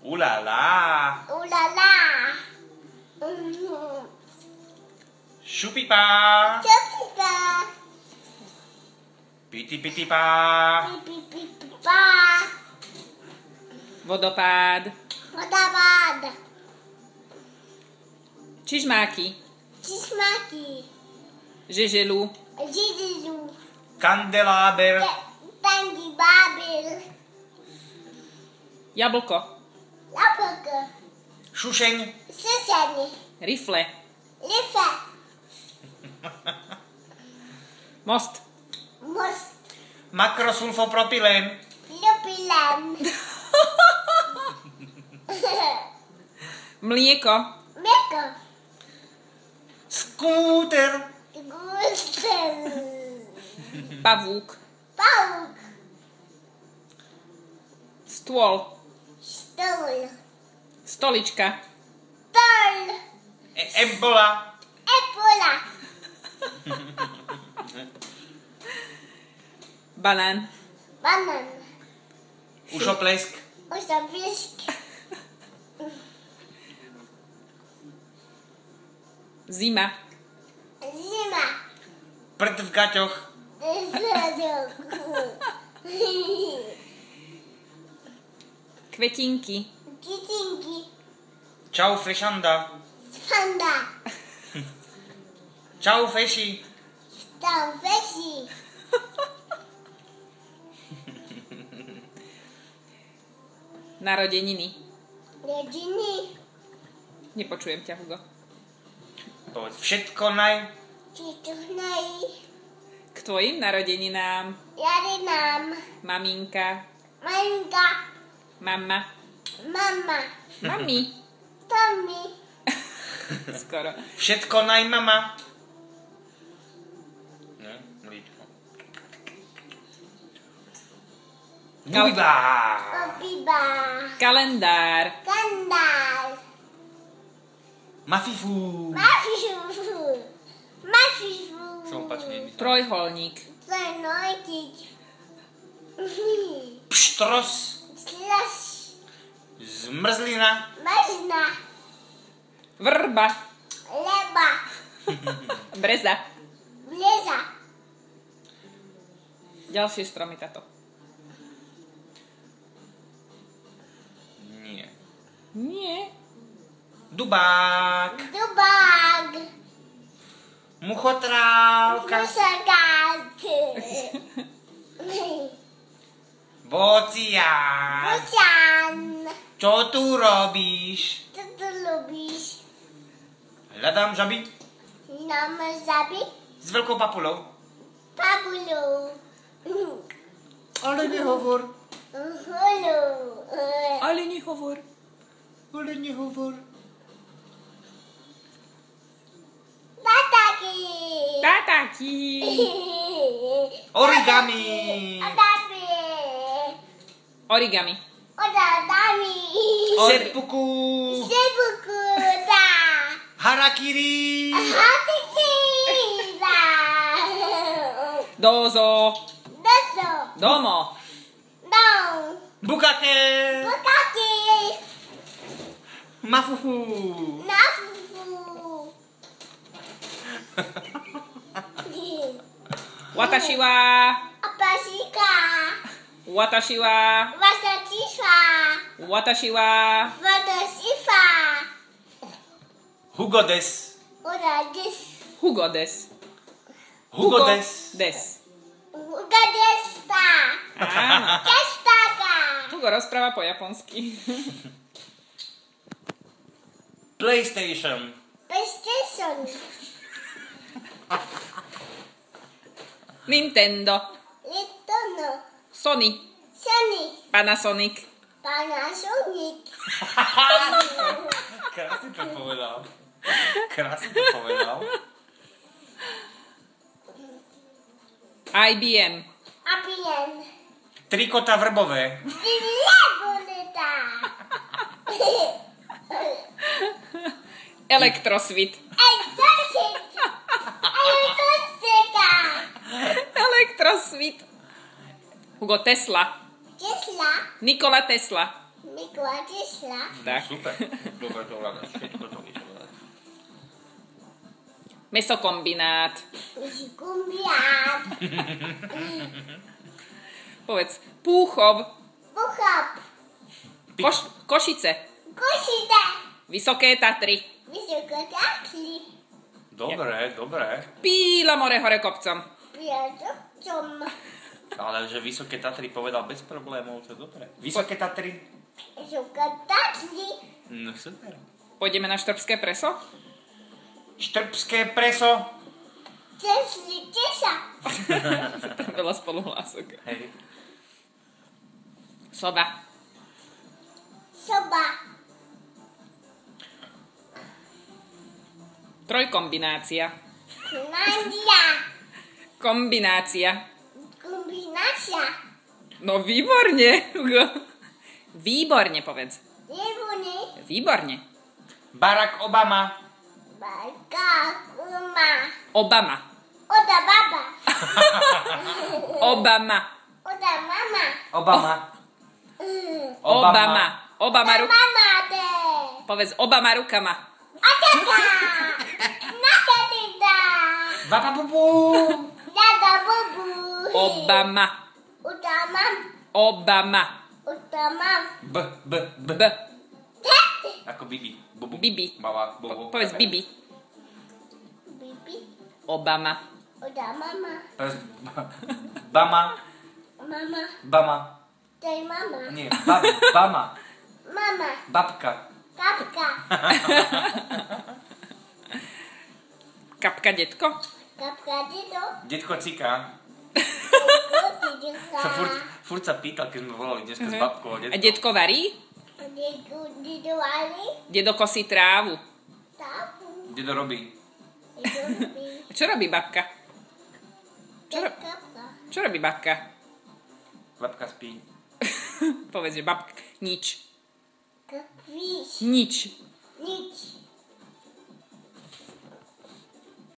Ulala. Ulala. Šupipa. Čopipa. Piti-piti-pa. Pipipipa. Vodopád. Vodopád. Čižmáky. Čižmáky. Žeželu. Žižižu. Kandeláber. Tangy bábil. Jablko. Jablko. Šušeň. Sušeň. Rifle. Life. Most. Most. Makrosulfopropylén. Lupilem. Mlieko. Meko. Skúter. Gustel. Pavúk. Pauk. Stôl. Stol. Stolička. Tol. Ebola. Ebola. Banán. Banan. Ušoplesk. Ošopisk. Zima. Zima. Prd v gaťoch. Kvetinky. Kytinky. Čau fešanda. Panda. Čau feši. Tam veši. Narodeniny. Rodiny. Nepočujem ťa, Hugo. Povedz všetko naj. Čituhnej. K tvojim narodeninám. Jarinám. Maminka. Maminka. Mama. Mama. Mami. Tommy. Skoro. Všetko naj mama. Ne, mlíčko. Bubiba. Obiba. Kalendár. Kandál. Mafifu. Mafifu. Mafifu. Som opačne myslel. Trojholník. Zajnojtiť. Pštros. Slaš. Zmrzlina. Mažna. Vrba. Leba. Breza. Bleza. Ďalšie stromy táto. Nie. Nie. Dubák. Dubák. Muchotrávka. Musagát. Bocián. Bučan. Čo tu robíš? Co tu ľubíš? Hľadám žaby Nám zabi? s veľkou papulou. Pabulu. Ale nehovor. Hulu. Ale nehovor. Ale nehovor. Tataki. Tátáky. Origami. Odabi. Origami. Odadami. Seppuku. Sebuku. Da. Harakiri. Hatikira. Dozo. Doso. Domo. Dom. Bukake. Bukaki. Mafufu. Nafufu. Watashi wa. Apashika. Watashi wa. Wasatisha. Watashi wa. Wadasifa. Hugo des. Uradis. Hugo des. Hugo des. Des. Ugadesta. Áno. Kestaka. Hugo rozpráva po japonsky. PlayStation. PlayStation. Nintendo. Litono. Sony. Sony. Panasonic. Panasonic. Krásne to povedal. Krásne to povedal. IBM. Apien. Trikota vrbové. Legoleta. Elektrosvit. Exorcist. Exorcista. Elektrosvit. Hugo Tesla. Tesla. Nikola Tesla. Nikola vládeš la. Tak. Super. Dobre to vládaš. Všetko to vieš vládať. Mesokombinát. Vysikumbiát. Povedz. Púchov. Pochop. Košice. Košita. Vysoké Tatry. Vysokotákli. Dobre. Píla more hore kopcom. Priadokcom. Ale že Vysoké Tatry povedal bez problémov, to je dobre. Vysoké Tatry? Vysokotákli. No super. Pôjdeme na štrbské preso? Štrbské preso. Česli sa. Veľa spoluhlások. Hej. Soba. Soba. Trojkombinácia. Nandia. Kombinácia. Kombinácia. No výborne. Výborne povedz. Nebune. Výborne. Barack Obama. Bajka. Kuma. Obama. Oda baba. Obama. Oda mama. Obama. Obama. Obama Oda mama de. Povedz Obama rukama. Ataka. Nata dida. Baba bubu. Dada bubu. Obama. Oda mam. Obama. Oda mam. B. B. Tete. Ako Bibi. Bubu. Bibi. Baba, bubu. Povedz Bibi. Bibi. Obama. Oda mama. Povedz Bama. Mama. Bama. Daj mama. Nie, Bama. Mama. Babka. Kapka. Kapka detko. Kapka dido. Detko Cika. Didka. Sa furt sa pýtal, keď sme volali dneska s babkou. A detko varí? Dido ali. Dedo kosí trávu. Tapu. Dedo robí. Dido bi. Čo robí babka? Kapka. Čo robí babka? Babka spí. Povedz, že babka. Nič. Kapvíš. Nič.